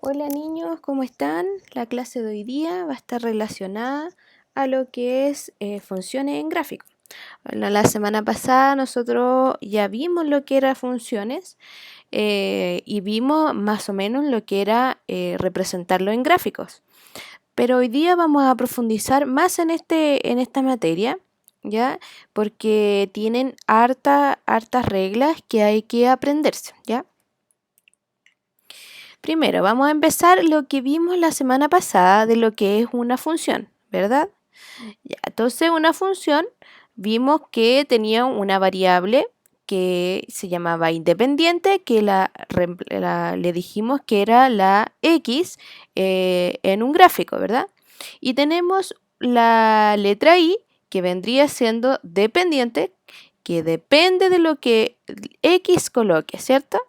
Hola niños, ¿cómo están? La clase de hoy día va a estar relacionada a lo que es funciones en gráfico. Bueno, la semana pasada nosotros ya vimos lo que era funciones y vimos más o menos lo que era representarlo en gráficos. Pero hoy día vamos a profundizar más en esta materia, ¿ya? Porque tienen hartas reglas que hay que aprenderse, ¿ya? Primero, vamos a empezar lo que vimos la semana pasada de lo que es una función, ¿verdad? Ya, entonces, una función vimos que tenía una variable que se llamaba independiente, que le dijimos que era la x en un gráfico, ¿verdad? Y tenemos la letra i, que vendría siendo dependiente, que depende de lo que x coloque, ¿cierto?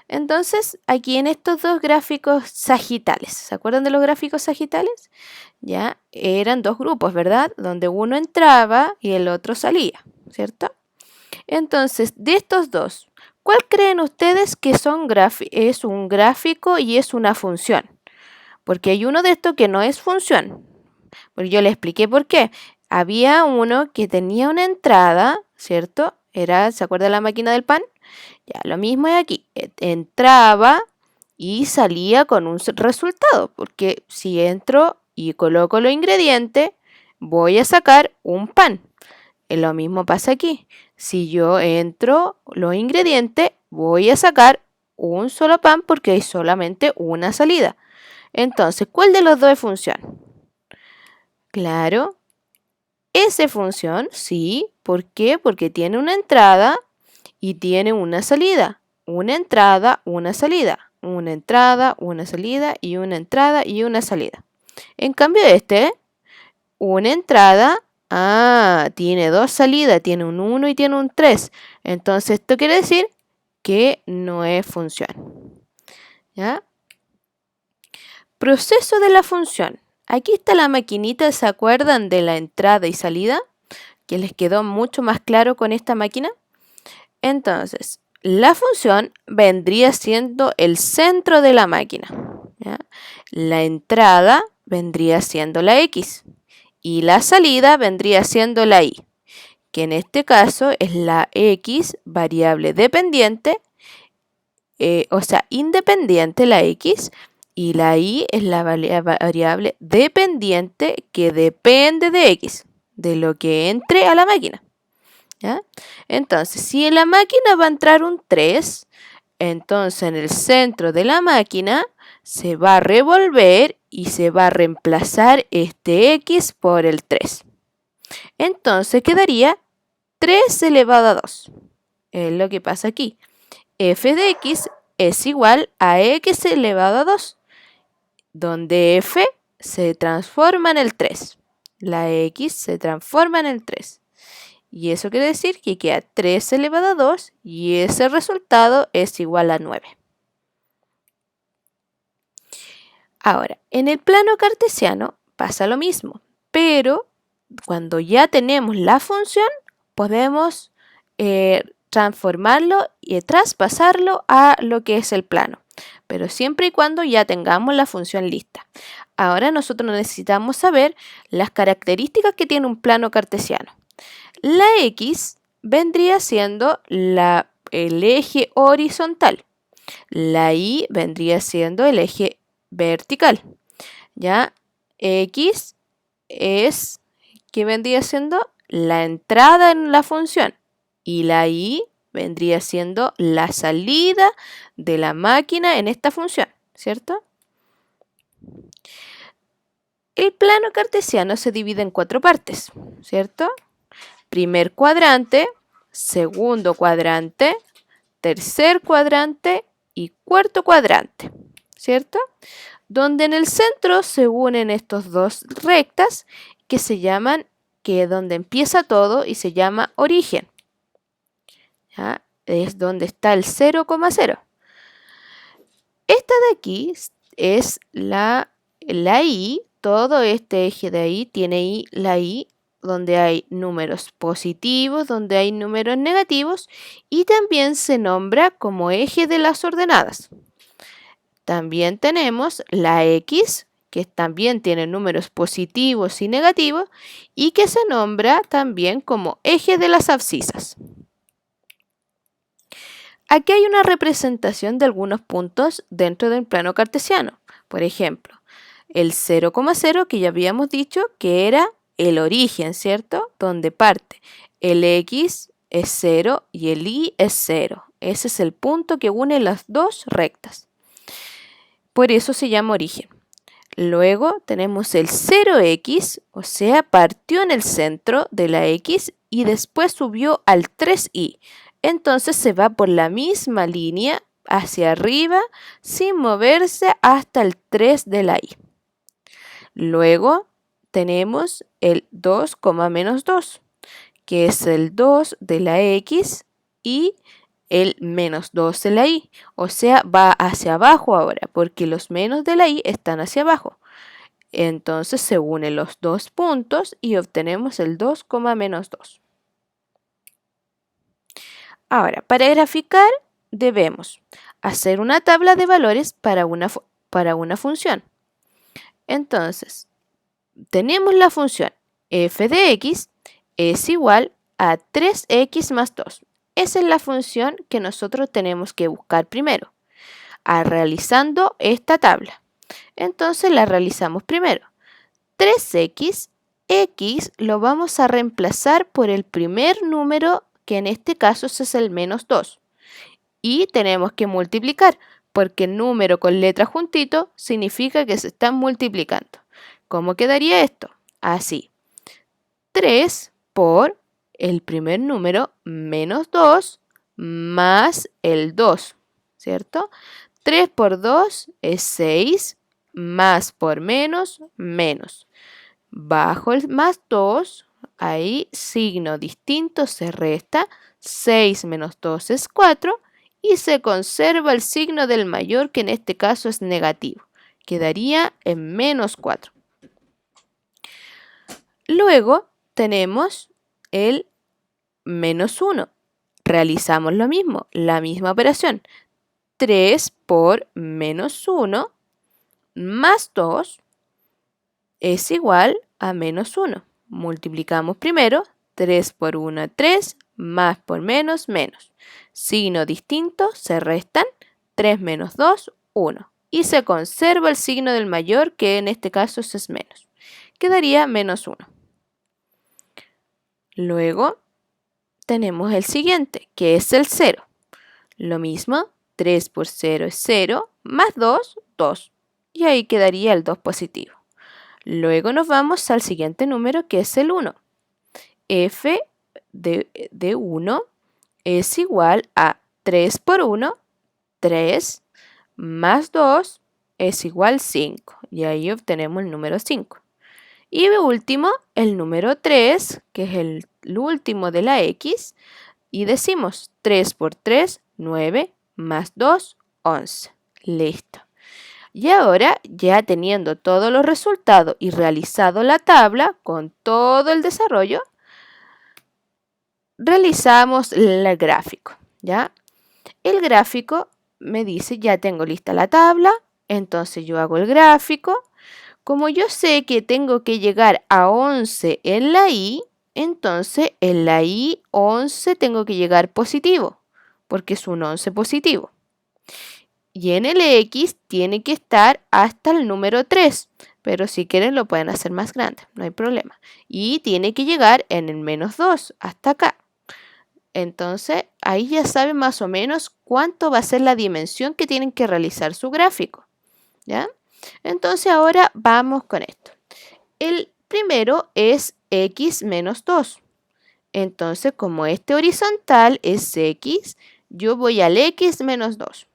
Entonces, aquí en estos dos gráficos sagitales, ¿se acuerdan de los gráficos sagitales? Ya, eran dos grupos, ¿verdad? Donde uno entraba y el otro salía, ¿cierto? Entonces, de estos dos, ¿cuál creen ustedes que es un gráfico y es una función? Porque hay uno de estos que no es función. Porque yo le expliqué por qué. Había uno que tenía una entrada, ¿cierto? ¿Se acuerda de la máquina del pan? Ya, lo mismo es aquí. Entraba y salía con un resultado, porque si entro y coloco los ingredientes, voy a sacar un pan. Lo mismo pasa aquí. Si yo entro los ingredientes, voy a sacar un solo pan porque hay solamente una salida. Entonces, ¿cuál de los dos es función? Claro, esa función, sí. ¿Por qué? Porque tiene una entrada y tiene una salida. Una entrada, una salida. Una entrada, una salida y una entrada y una salida. En cambio una entrada, tiene dos salidas, tiene un 1 y tiene un 3. Entonces esto quiere decir que no es función. ¿Ya? Proceso de la función. Aquí está la maquinita, ¿se acuerdan de la entrada y salida? Que les quedó mucho más claro con esta máquina. Entonces, la función vendría siendo el centro de la máquina, ¿ya? La entrada vendría siendo la x y la salida vendría siendo la y, que en este caso es la x variable dependiente, o sea, independiente la x, y la y es la variable dependiente que depende de x, de lo que entre a la máquina. ¿Ya? Entonces, si en la máquina va a entrar un 3, entonces en el centro de la máquina se va a revolver y se va a reemplazar este x por el 3. Entonces quedaría 3 elevado a 2. Es lo que pasa aquí. F de x es igual a x elevado a 2, donde f se transforma en el 3. La x se transforma en el 3. Y eso quiere decir que queda 3 elevado a 2 y ese resultado es igual a 9. Ahora, en el plano cartesiano pasa lo mismo, pero cuando ya tenemos la función, podemos transformarlo y traspasarlo a lo que es el plano, pero siempre y cuando ya tengamos la función lista. Ahora nosotros necesitamos saber las características que tiene un plano cartesiano. La x vendría siendo el eje horizontal. La y vendría siendo el eje vertical. ¿Ya? X es, ¿qué vendría siendo? La entrada en la función. Y la y vendría siendo la salida de la máquina en esta función, ¿cierto? El plano cartesiano se divide en 4 partes, ¿cierto? Primer cuadrante, segundo cuadrante, tercer cuadrante y cuarto cuadrante, ¿cierto? Donde en el centro se unen estos dos rectas que se llaman, que es donde empieza todo y se llama origen. ¿Ya? Es donde está el 0,0. Esta de aquí es la y, todo este eje de ahí tiene la y, donde hay números positivos, donde hay números negativos, y también se nombra como eje de las ordenadas. También tenemos la x, que también tiene números positivos y negativos, y que se nombra también como eje de las abscisas. Aquí hay una representación de algunos puntos dentro del plano cartesiano. Por ejemplo, el 0,0 que ya habíamos dicho que era el origen, ¿cierto? Donde parte el x es 0 y el y es 0. Ese es el punto que une las dos rectas. Por eso se llama origen. Luego tenemos el 0x, o sea, partió en el centro de la x y después subió al 3y. Entonces se va por la misma línea hacia arriba sin moverse hasta el 3 de la y. Luego tenemos el 2, menos 2, que es el 2 de la x y el menos 2 de la y. O sea, va hacia abajo ahora, porque los menos de la y están hacia abajo. Entonces se unen los dos puntos y obtenemos el 2, menos 2. Ahora, para graficar debemos hacer una tabla de valores para una función. Entonces, tenemos la función f de x es igual a 3x más 2. Esa es la función que nosotros tenemos que buscar primero, realizando esta tabla. Entonces la realizamos primero. 3x, x lo vamos a reemplazar por el primer número, que en este caso es el menos 2. Y tenemos que multiplicar, porque el número con letra juntito significa que se están multiplicando. ¿Cómo quedaría esto? Así. 3 por el primer número menos 2 más el 2, ¿cierto? 3 por 2 es 6, más por menos, menos. Bajo el más 2, ahí signo distinto se resta, 6 menos 2 es 4 y se conserva el signo del mayor, que en este caso es negativo. Quedaría en menos 4. Luego tenemos el menos 1. Realizamos lo mismo, la misma operación. 3 por menos 1 más 2 es igual a menos 1. Multiplicamos primero, 3 por 1, 3, más por menos, menos. Signo distinto, se restan, 3 menos 2, 1. Y se conserva el signo del mayor, que en este caso es menos. Quedaría menos 1. Luego tenemos el siguiente, que es el 0. Lo mismo, 3 por 0 es 0, más 2, 2. Y ahí quedaría el 2 positivo. Luego nos vamos al siguiente número, que es el 1. F de 1 es igual a 3 por 1, 3, más 2 es igual a 5. Y ahí obtenemos el número 5. Y de último, el número 3, que es el último de la x. Y decimos 3 por 3, 9, más 2, 11. Listo. Y ahora, ya teniendo todos los resultados y realizado la tabla con todo el desarrollo, realizamos el gráfico, ¿ya? El gráfico me dice, ya tengo lista la tabla, entonces yo hago el gráfico. Como yo sé que tengo que llegar a 11 en la y, entonces en la y 11 tengo que llegar positivo, porque es un 11 positivo. Y en el x tiene que estar hasta el número 3, pero si quieren lo pueden hacer más grande, no hay problema. Y tiene que llegar en el menos 2, hasta acá. Entonces, ahí ya saben más o menos cuánto va a ser la dimensión que tienen que realizar su gráfico, ¿ya? Entonces, ahora vamos con esto. El primero es x menos 2. Entonces, como este horizontal es x, yo voy al x menos 2.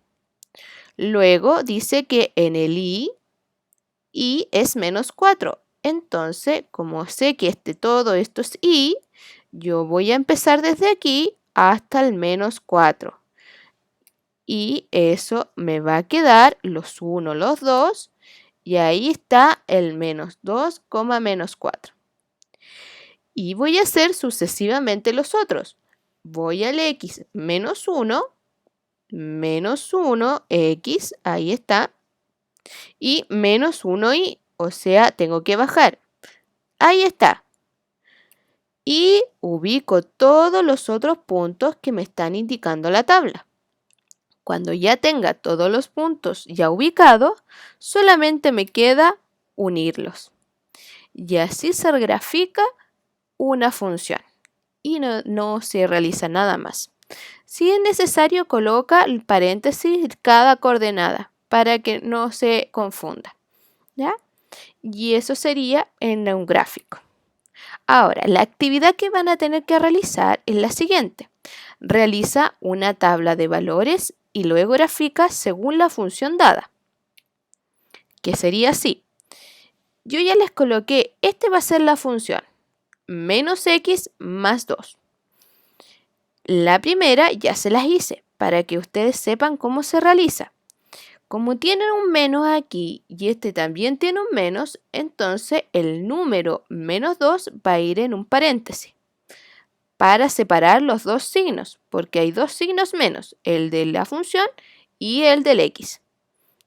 Luego dice que en el y es menos 4. Entonces, como sé que todo esto es y, yo voy a empezar desde aquí hasta el menos 4. Y eso me va a quedar los 1, los 2. Y ahí está el menos 2, menos 4. Y voy a hacer sucesivamente los otros. Voy al x menos 1, menos 1, x, ahí está, y menos 1i, o sea, tengo que bajar. Ahí está. Y ubico todos los otros puntos que me están indicando la tabla. Cuando ya tenga todos los puntos ya ubicados, solamente me queda unirlos. Y así se grafica una función y no se realiza nada más. Si es necesario, coloca el paréntesis cada coordenada para que no se confunda, ¿ya? Y eso sería en un gráfico. Ahora, la actividad que van a tener que realizar es la siguiente. Realiza una tabla de valores y luego grafica según la función dada, que sería así. Yo ya les coloqué, va a ser la función, menos x más 2. La primera ya se las hice para que ustedes sepan cómo se realiza. Como tienen un menos aquí y este también tiene un menos, entonces el número menos 2 va a ir en un paréntesis para separar los dos signos, porque hay dos signos menos, el de la función y el del x,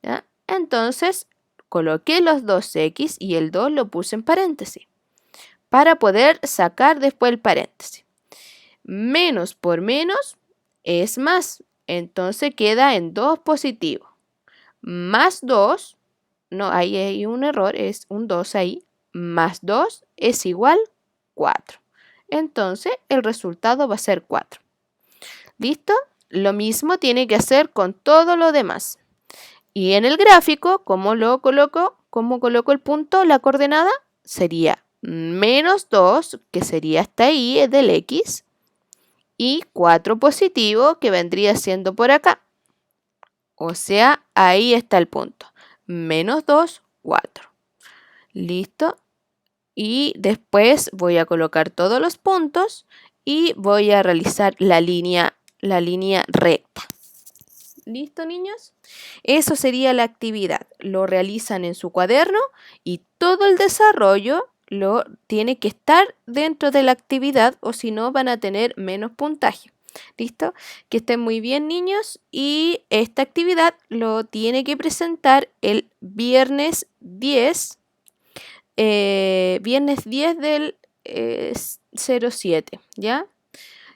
¿ya? Entonces coloqué los dos x y el 2 lo puse en paréntesis para poder sacar después el paréntesis. Menos por menos es más, entonces queda en 2 positivo. Más 2, no, ahí hay un error, es un 2 ahí, más 2 es igual 4. Entonces el resultado va a ser 4. ¿Listo? Lo mismo tiene que hacer con todo lo demás. Y en el gráfico, ¿cómo coloco el punto, la coordenada? Sería menos 2, que sería hasta ahí, es del x, y 4 positivo, que vendría siendo por acá. O sea, ahí está el punto. Menos 2, 4. ¿Listo? Y después voy a colocar todos los puntos y voy a realizar la línea recta. ¿Listo, niños? Eso sería la actividad. Lo realizan en su cuaderno y todo el desarrollo lo tiene que estar dentro de la actividad o si no van a tener menos puntaje. ¿Listo? Que estén muy bien, niños. Y esta actividad lo tiene que presentar el viernes 10 del 07, ¿ya?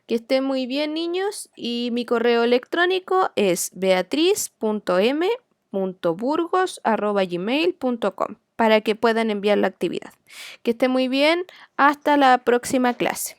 Que estén muy bien, niños, y mi correo electrónico es beatriz.m.burgos@gmail.com para que puedan enviar la actividad. Que estén muy bien, hasta la próxima clase.